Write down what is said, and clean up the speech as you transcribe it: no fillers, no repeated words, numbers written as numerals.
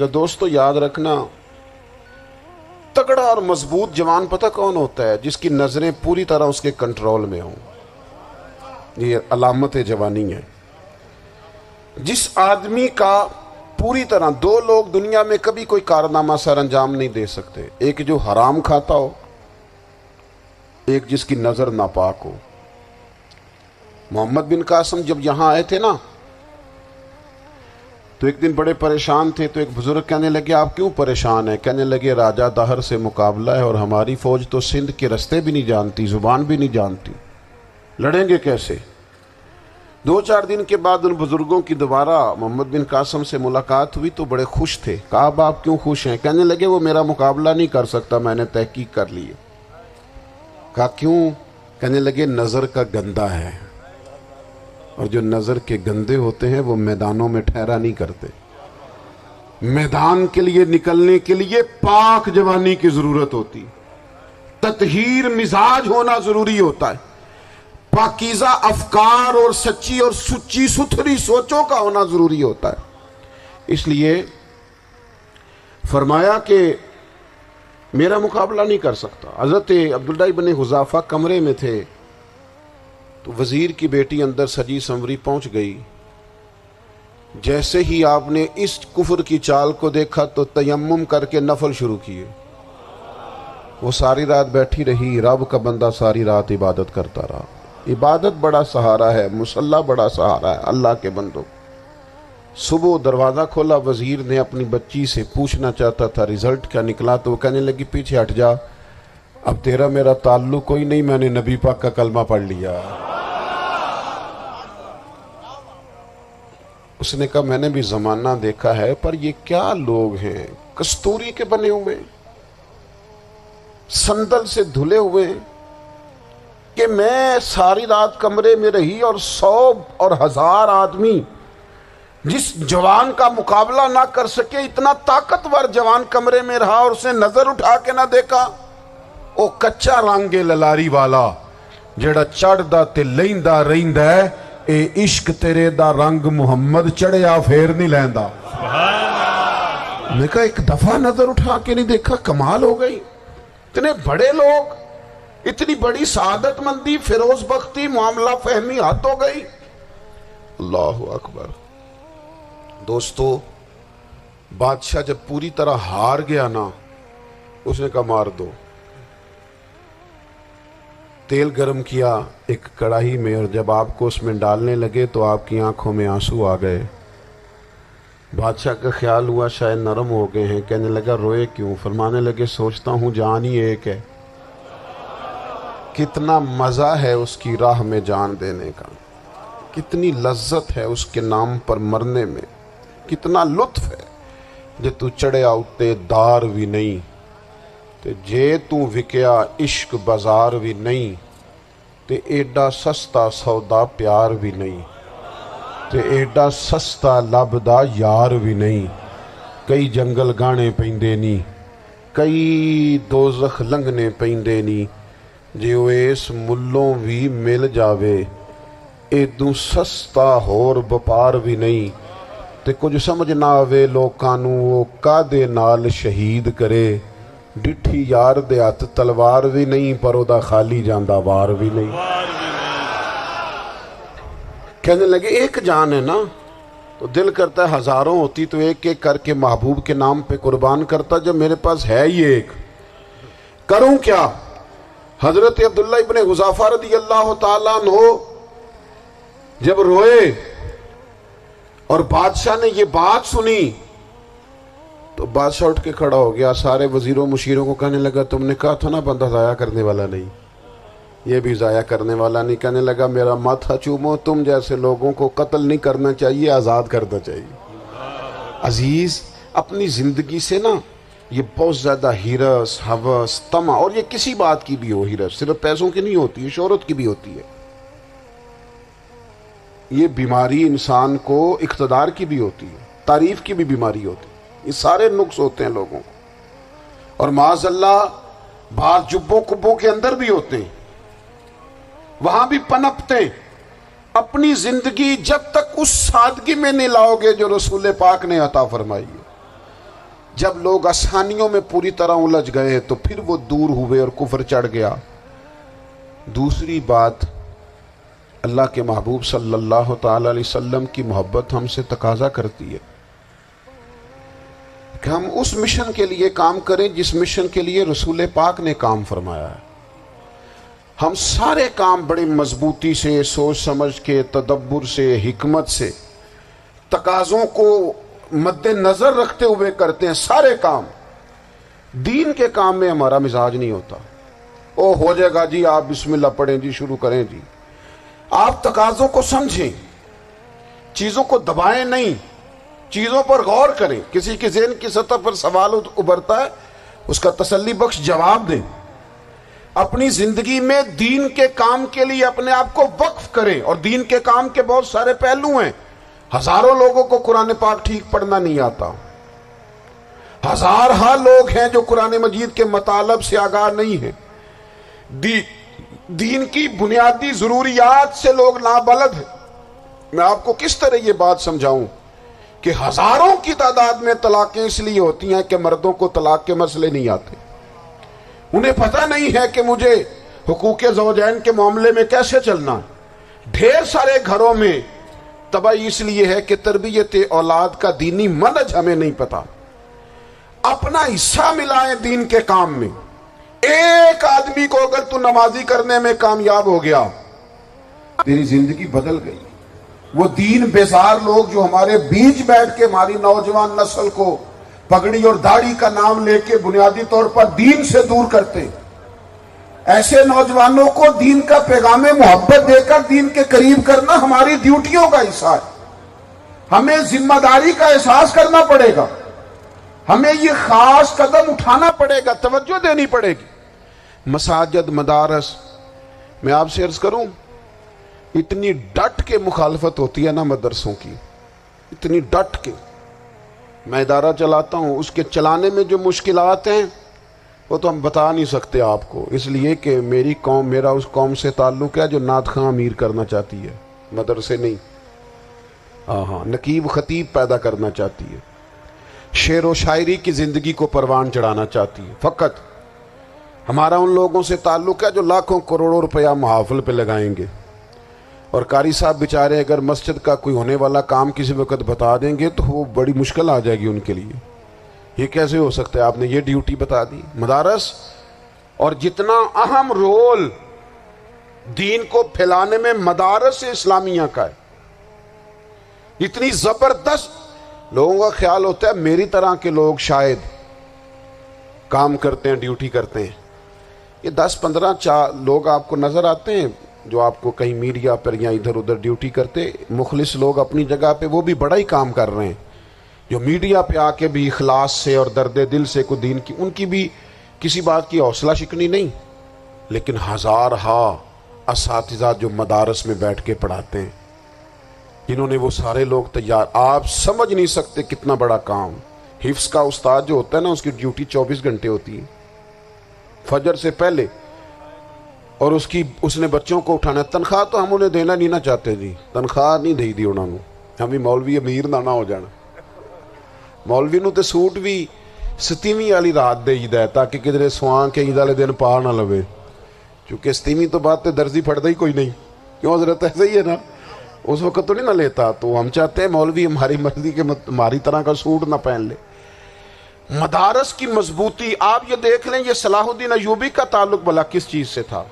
دوستو یاد رکھنا، تگڑا اور مضبوط جوان پتہ کون ہوتا ہے؟ جس کی نظریں پوری طرح اس کے کنٹرول میں ہوں. یہ علامت جوانی ہے. جس آدمی کا پوری طرح، دو لوگ دنیا میں کبھی کوئی کارنامہ سر انجام نہیں دے سکتے، ایک جو حرام کھاتا ہو، ایک جس کی نظر ناپاک ہو. محمد بن قاسم جب یہاں آئے تھے نا تو ایک دن بڑے پریشان تھے، تو ایک بزرگ کہنے لگے آپ کیوں پریشان ہیں؟ کہنے لگے راجہ دہر سے مقابلہ ہے اور ہماری فوج تو سندھ کے رستے بھی نہیں جانتی، زبان بھی نہیں جانتی، لڑیں گے کیسے؟ 2-4 دن کے بعد ان بزرگوں کی دوبارہ محمد بن قاسم سے ملاقات ہوئی تو بڑے خوش تھے. کہا اب آپ کیوں خوش ہیں؟ کہنے لگے وہ میرا مقابلہ نہیں کر سکتا، میں نے تحقیق کر لی ہے. کہا کیوں؟ کہنے لگے نظر کا گندہ ہے، اور جو نظر کے گندے ہوتے ہیں وہ میدانوں میں ٹھہرا نہیں کرتے. میدان کے لیے نکلنے کے لیے پاک جوانی کی ضرورت ہوتی، تطہیر مزاج ہونا ضروری ہوتا ہے، پاکیزہ افکار اور سچی اور سچی ستھری سوچوں کا ہونا ضروری ہوتا ہے. اس لیے فرمایا کہ میرا مقابلہ نہیں کر سکتا. حضرت عبداللہ بن حذافہ کمرے میں تھے تو وزیر کی بیٹی اندر سجی سنوری پہنچ گئی. جیسے ہی آپ نے اس کفر کی چال کو دیکھا تو تیمم کر کے نفل شروع کیے. وہ ساری رات بیٹھی رہی، رب کا بندہ ساری رات عبادت کرتا رہا. عبادت بڑا سہارا ہے، مصلی بڑا سہارا ہے اللہ کے بندوں. صبح دروازہ کھولا، وزیر نے اپنی بچی سے پوچھنا چاہتا تھا رزلٹ کیا نکلا، تو وہ کہنے لگی پیچھے ہٹ جا، اب تیرا میرا تعلق کوئی نہیں، میں نے نبی پاک کا کلمہ پڑھ لیا. اس نے کہا میں نے بھی زمانہ دیکھا ہے، پر یہ کیا لوگ ہیں، کستوری کے بنے ہوئے، سندل سے دھلے ہوئے، کہ میں ساری رات کمرے میں رہی اور 100 اور 1000 آدمی جس جوان کا مقابلہ نہ کر سکے، اتنا طاقتور جوان کمرے میں رہا اور اس نے نظر اٹھا کے نہ دیکھا. او کچا رنگے للاری والا جڑا چڑھدا تے لیندا رہندا ہے، اے عشق تیرے دا رنگ محمد چڑھیا پھر نہیں لیندا. میں کہا ایک دفعہ نظر اٹھا کے نہیں دیکھا، کمال ہو گئی. اتنے بڑے لوگ، اتنی بڑی سعادت مندی، فیروز بختی، معاملہ فہمی حد ہو گئی. اللہ اکبر. دوستو بادشاہ جب پوری طرح ہار گیا نا، اس نے کہا مار دو. تیل گرم کیا ایک کڑاہی میں، اور جب آپ کو اس میں ڈالنے لگے تو آپ کی آنکھوں میں آنسو آ گئے. بادشاہ کا خیال ہوا شاید نرم ہو گئے ہیں. کہنے لگا روئے کیوں؟ فرمانے لگے سوچتا ہوں جان ہی ایک ہے، کتنا مزہ ہے اس کی راہ میں جان دینے کا، کتنی لذت ہے اس کے نام پر مرنے میں، کتنا لطف ہے. جے تو چڑھیا اتے دار بھی نہیں، تے جے تو وکیا عشق بازار بھی نہیں، تے ایڈا سستا سودا پیار بھی نہیں، تے ایڈا سستا لبدا یار بھی نہیں. کئی جنگل گانے پیندے نہیں، کئی دوزخ لنگنے پیندے نہیں، جے وہ اس ملوں بھی مل جاوے ایدوں سستا ہور بپار بھی نہیں. تے کچھ سمجھ نہ آوے لوکاں نوں وہ کادے نال شہید کرے، ڈٹھی یار دے ہاتھ تلوار بھی نہیں، پر او دا خالی جاندہ وار بھی نہیں. کہنے لگے ایک جان ہے نا، تو دل کرتا ہے ہزاروں ہوتی تو ایک ایک کر کے محبوب کے نام پہ قربان کرتا، جب میرے پاس ہے ہی ایک، کروں کیا؟ حضرت عبداللہ ابن حذافہ رضی اللہ تعالیٰ عنہ جب روئے اور بادشاہ نے یہ بات سنی تو بادشاہ اٹھ کے کھڑا ہو گیا، سارے وزیروں مشیروں کو کہنے لگا تم نے کہا تھا نا بندہ ضائع کرنے والا نہیں، یہ بھی ضائع کرنے والا نہیں. کہنے لگا میرا ماتھا چومو، تم جیسے لوگوں کو قتل نہیں کرنا چاہیے، آزاد کرنا چاہیے. عزیز اپنی زندگی سے نا یہ بہت زیادہ ہرس، ہوس، طمع، اور یہ کسی بات کی بھی ہو، ہرس صرف پیسوں کی نہیں ہوتی ہے، شہرت کی بھی ہوتی ہے. یہ بیماری انسان کو اقتدار کی بھی ہوتی ہے، تعریف کی بھی بیماری ہوتی ہے. یہ سارے نقص ہوتے ہیں لوگوں کو، اور معاذ اللہ بعض جبوں کبوں کے اندر بھی ہوتے ہیں، وہاں بھی پنپتے ہیں. اپنی زندگی جب تک اس سادگی میں نہیں لاؤ گے جو رسول پاک نے عطا فرمائی ہے، جب لوگ آسانیوں میں پوری طرح الجھ گئے تو پھر وہ دور ہوئے اور کفر چڑھ گیا۔ دوسری بات، اللہ کے محبوب صلی اللہ تعالی علیہ وسلم کی محبت ہم سے تقاضا کرتی ہے کہ ہم اس مشن کے لیے کام کریں جس مشن کے لیے رسول پاک نے کام فرمایا ہے۔ ہم سارے کام بڑی مضبوطی سے، سوچ سمجھ کے، تدبر سے، حکمت سے، تقاضوں کو مد نظر رکھتے ہوئے کرتے ہیں سارے کام۔ دین کے کام میں ہمارا مزاج نہیں ہوتا، او ہو جائے گا جی، آپ بسم اللہ پڑھیں جی، شروع کریں جی۔ آپ تقاضوں کو سمجھیں، چیزوں کو دبائیں نہیں، چیزوں پر غور کریں۔ کسی کے ذہن کی سطح پر سوال ابھرتا ہے، اس کا تسلی بخش جواب دیں۔ اپنی زندگی میں دین کے کام کے لیے اپنے آپ کو وقف کریں، اور دین کے کام کے بہت سارے پہلو ہیں۔ ہزاروں لوگوں کو قرآن پاک ٹھیک پڑھنا نہیں آتا، ہزارہ لوگ ہیں جو قرآن مجید کے مطالب سے آگاہ نہیں ہیں، دین کی بنیادی ضروریات سے لوگ نابلد ہیں۔ میں آپ کو کس طرح یہ بات سمجھاؤں کہ ہزاروں کی تعداد میں طلاقیں اس لیے ہوتی ہیں کہ مردوں کو طلاق کے مسئلے نہیں آتے، انہیں پتہ نہیں ہے کہ مجھے حقوق زوجین کے معاملے میں کیسے چلنا ہے۔ ڈھیر سارے گھروں میں تباہی اس لیے ہے کہ تربیت اولاد کا دینی منہج ہمیں نہیں پتا۔ اپنا حصہ ملائیں دین کے کام میں۔ ایک آدمی کو اگر تو نمازی کرنے میں کامیاب ہو گیا، تیری زندگی بدل گئی۔ وہ دین بیزار لوگ جو ہمارے بیچ بیٹھ کے ہماری نوجوان نسل کو پگڑی اور داڑھی کا نام لے کے بنیادی طور پر دین سے دور کرتے، ایسے نوجوانوں کو دین کا پیغام محبت دے کر دین کے قریب کرنا ہماری ڈیوٹیوں کا حصہ ہے۔ ہمیں ذمہ داری کا احساس کرنا پڑے گا، ہمیں یہ خاص قدم اٹھانا پڑے گا، توجہ دینی پڑے گی۔ مساجد، مدارس، میں آپ سے عرض کروں، اتنی ڈٹ کے مخالفت ہوتی ہے نا مدرسوں کی، اتنی ڈٹ کے۔ میں ادارہ چلاتا ہوں، اس کے چلانے میں جو مشکلات ہیں وہ تو ہم بتا نہیں سکتے آپ کو، اس لیے کہ میری قوم، میرا اس قوم سے تعلق ہے جو نعت خواں امیر کرنا چاہتی ہے، مدرسے نہیں۔ ہاں، نقیب خطیب پیدا کرنا چاہتی ہے، شعر و شاعری کی زندگی کو پروان چڑھانا چاہتی ہے۔ فقط ہمارا ان لوگوں سے تعلق ہے جو لاکھوں کروڑوں روپیہ محافل پہ لگائیں گے، اور قاری صاحب بیچارے اگر مسجد کا کوئی ہونے والا کام کسی وقت بتا دیں گے تو وہ بڑی مشکل آ جائے گی ان کے لیے۔ یہ کیسے ہو سکتا ہے، آپ نے یہ ڈیوٹی بتا دی؟ مدارس، اور جتنا اہم رول دین کو پھیلانے میں مدارس اسلامیہ کا ہے، اتنی زبردست، لوگوں کا خیال ہوتا ہے میری طرح کے لوگ شاید کام کرتے ہیں، ڈیوٹی کرتے ہیں۔ یہ 10-15 لوگ آپ کو نظر آتے ہیں جو آپ کو کہیں میڈیا پر یا ادھر ادھر ڈیوٹی کرتے، مخلص لوگ اپنی جگہ پہ، وہ بھی بڑا ہی کام کر رہے ہیں، جو میڈیا پہ آ کے بھی اخلاص سے اور درد دل سے کو دین کی، ان کی بھی کسی بات کی حوصلہ شکنی نہیں۔ لیکن ہزارہ اساتذہ جو مدارس میں بیٹھ کے پڑھاتے ہیں، جنہوں نے وہ سارے لوگ تیار، آپ سمجھ نہیں سکتے کتنا بڑا کام۔ حفظ کا استاد جو ہوتا ہے نا، اس کی ڈیوٹی 24 گھنٹے ہوتی ہے، فجر سے پہلے، اور اس نے بچوں کو اٹھانا۔ تنخواہ تو ہم انہیں دینا نہیں نہ چاہتے جی، تنخواہ نہیں دے دی انہوں نے، ہمیں مولوی امیر نہ ہو جانا۔ مولوی نو تے سوٹ بھی 27ویں والی رات دے ہے تاکہ کدھر سواں کے عید والے دن پا نہ لوے، چونکہ 27ویں تو بات تے درزی پھڑتا ہی کوئی نہیں، کیوں حضرت؟ ایسا ہی ہے نا، اس وقت تو نہیں نہ لیتا۔ تو ہم چاہتے ہیں مولوی ہماری مرضی کے ہماری طرح کا سوٹ نہ پہن لے۔ مدارس کی مضبوطی آپ یہ دیکھ لیں، یہ صلاح الدین ایوبی کا تعلق بھلا کس چیز سے تھا؟